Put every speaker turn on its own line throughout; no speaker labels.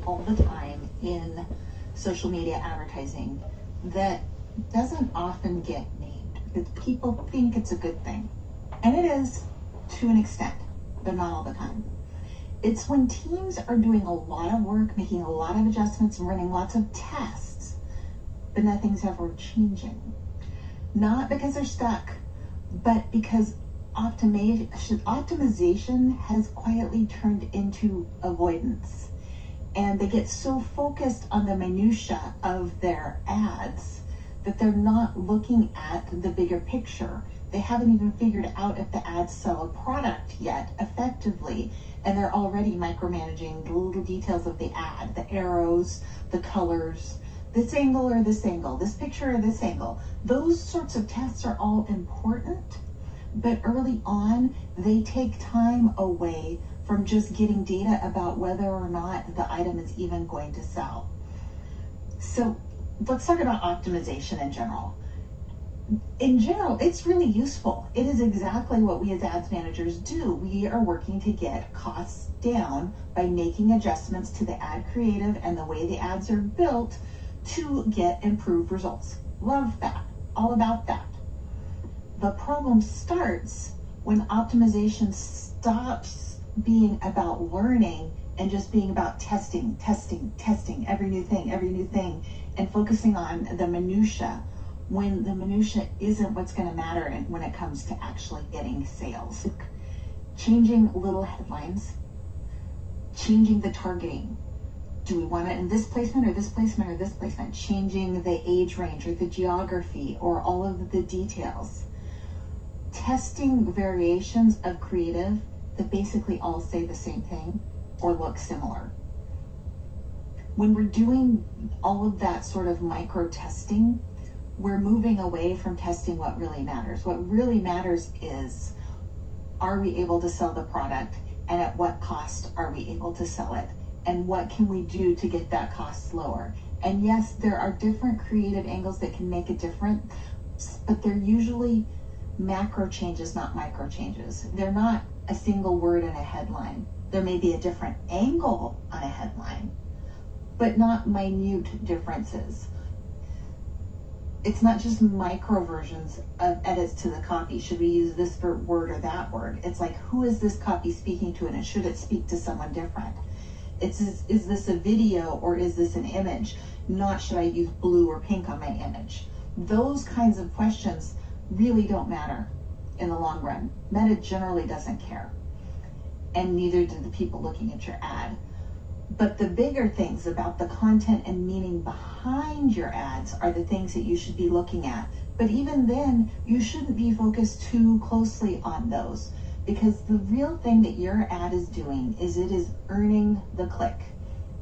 all the time in social media advertising that doesn't often get named, because people think it's a good thing. And it is to an extent, but not all the time. It's when teams are doing a lot of work, making a lot of adjustments, and running lots of tests, but nothing's ever changing. Not because they're stuck, but because optimization has quietly turned into avoidance. And they get so focused on the minutia of their ads that they're not looking at the bigger picture. They haven't even figured out if the ads sell a product yet effectively, and they're already micromanaging the little details of the ad, the arrows, the colors, this angle or this angle, this picture or this angle. Those sorts of tests are all important, but early on, they take time away from just getting data about whether or not the item is even going to sell. So let's talk about optimization in general. In general, it's really useful. It is exactly what we as ads managers do. We are working to get costs down by making adjustments to the ad creative and the way the ads are built to get improved results. Love that. All about that. The problem starts when optimization stops being about learning and just being about testing every new thing, and focusing on the minutia, when the minutia isn't what's going to matter when it comes to actually getting sales. Changing little headlines, changing the targeting. Do we want it in this placement or this placement or this placement? Changing the age range or the geography or all of the details. Testing variations of creative that basically all say the same thing or look similar. When we're doing all of that sort of micro testing, we're moving away from testing what really matters. What really matters is, are we able to sell the product, and at what cost are we able to sell it? And what can we do to get that cost lower? And yes, there are different creative angles that can make a difference, but they're usually macro changes, not micro changes. They're not a single word in a headline. There may be a different angle on a headline, but not minute differences. It's not just micro versions of edits to the copy. Should we use this word or that word? It's like, who is this copy speaking to, and should it speak to someone different? Is this a video or is this an image? Not should I use blue or pink on my image? Those kinds of questions really don't matter in the long run. Meta generally doesn't care, and neither do the people looking at your ad. But the bigger things about the content and meaning behind your ads are the things that you should be looking at. But even then, you shouldn't be focused too closely on those, because the real thing that your ad is doing is it is earning the click.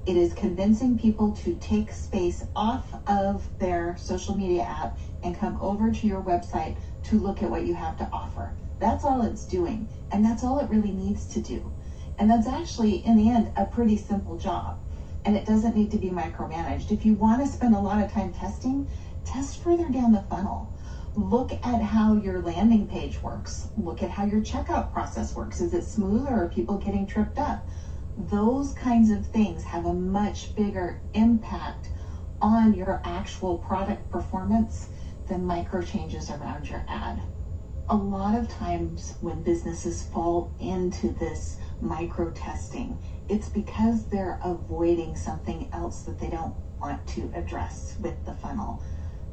It is convincing people to take space off of their social media app and come over to your website to look at what you have to offer. That's all it's doing, and that's all it really needs to do. And that's actually, in the end, a pretty simple job. And it doesn't need to be micromanaged. If you want to spend a lot of time testing, test further down the funnel. Look at how your landing page works. Look at how your checkout process works. Is it smooth, or are people getting tripped up? Those kinds of things have a much bigger impact on your actual product performance than micro changes around your ad. A lot of times when businesses fall into this micro testing, it's because they're avoiding something else that they don't want to address with the funnel.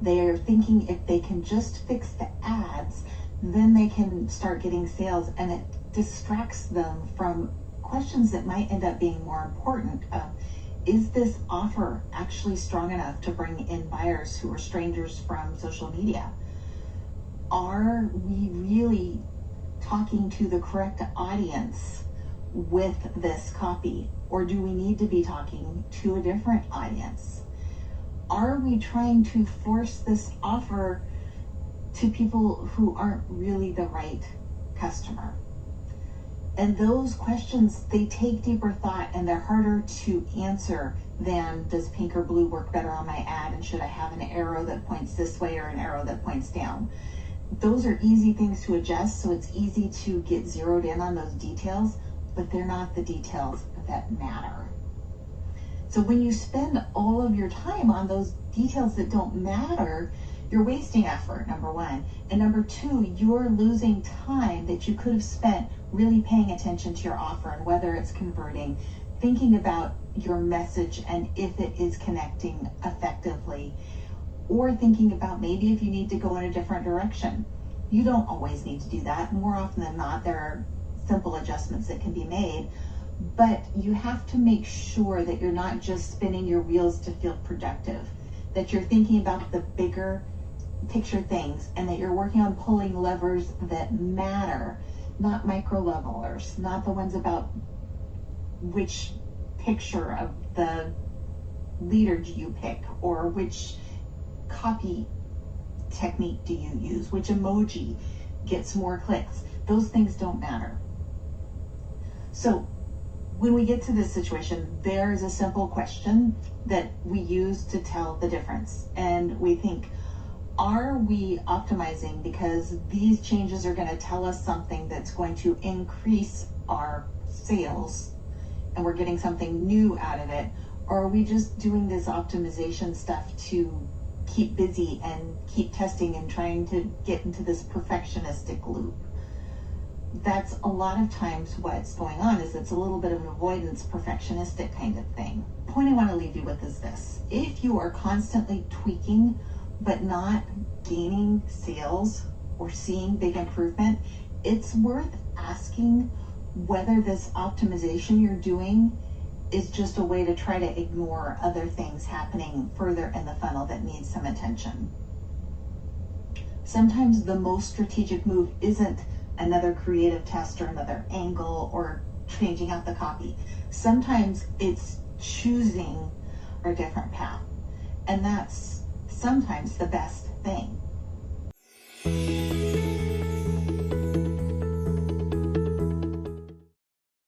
They are thinking if they can just fix the ads, then they can start getting sales, and it distracts them from questions that might end up being more important. Is this offer actually strong enough to bring in buyers who are strangers from social media? Are we really talking to the correct audience with this copy, or do we need to be talking to a different audience? Are we trying to force this offer to people who aren't really the right customer? And those questions, they take deeper thought, and they're harder to answer than, does pink or blue work better on my ad, and should I have an arrow that points this way or an arrow that points down? Those are easy things to adjust, so it's easy to get zeroed in on those details, but they're not the details that matter. So when you spend all of your time on those details that don't matter, you're wasting effort, number one. And number two, you're losing time that you could have spent really paying attention to your offer and whether it's converting, thinking about your message and if it is connecting effectively, or thinking about maybe if you need to go in a different direction. You don't always need to do that. More often than not, there are simple adjustments that can be made, but you have to make sure that you're not just spinning your wheels to feel productive, that you're thinking about the bigger picture things and that you're working on pulling levers that matter, not micro levelers, not the ones about which picture of the leader do you pick, or which copy technique do you use, which emoji gets more clicks. Those things don't matter. So when we get to this situation, there's a simple question that we use to tell the difference. And we think, are we optimizing because these changes are going to tell us something that's going to increase our sales and we're getting something new out of it? Or are we just doing this optimization stuff to keep busy and keep testing and trying to get into this perfectionistic loop? That's a lot of times what's going on, is it's a little bit of an avoidance, perfectionistic kind of thing. The point I want to leave you with is this: if you are constantly tweaking but not gaining sales or seeing big improvement, it's worth asking whether this optimization you're doing is just a way to try to ignore other things happening further in the funnel that need some attention. Sometimes the most strategic move isn't another creative test or another angle or changing out the copy. Sometimes it's choosing a different path, and that's sometimes the best thing.